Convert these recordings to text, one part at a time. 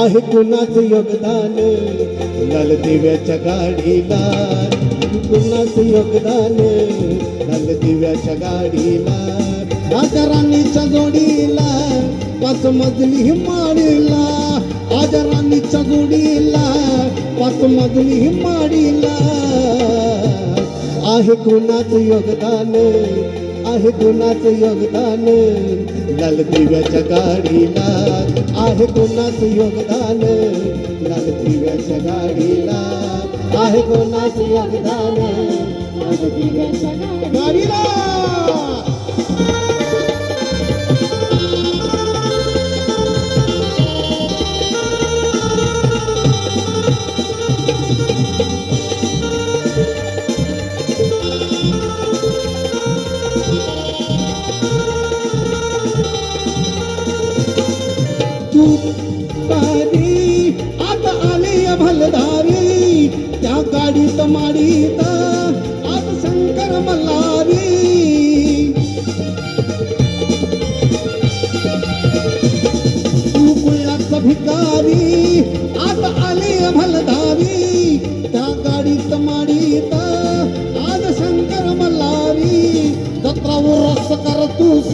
आहे कुणाचं योगदान लाल दिव्याच्या गाडीला, कुणाचं योगदान लाल दिव्याच्या गाडीला, राजा राणीच्या जोडीला पाच मजली माडीला, राजा राणीच्या जोडीला पाच मजली माडीला, आहे कुणाचं योगदान, आहे कुणाचं योगदान लाल दिव्याच्या गाडीला, आहे कुणाचं योगदान लाल दिव्याच्या गाडीला, आहे कुणाचं योगदान लाल दिव्याच्या गाडीला. आता आले भलधारी त्या गाडीत माडीत आज शंकर मल्हारी, तू पुण्याचा भिकारी आता आले भलधारी त्या गाडीत माडीत आज शंकर मल्हारी, जत्रा उरस करतोस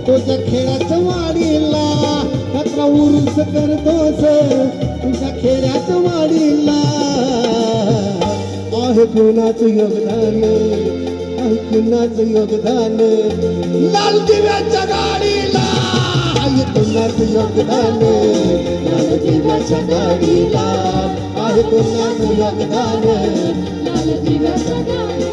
तुझ्या खेळाच्या वाडीला, जत्रा उरुस करतोस तुझ्या खेळाच्या वाडीला, आहे कुणाचं योगदान, आहे कुणाचं योगदान लाल दिव्याच्या गाडीला, आहे कुणाचं योगदान लाल दिव्याच्या गाडीला, आहे कुणाचं योगदान लाल दिव्याच्या गाडीला.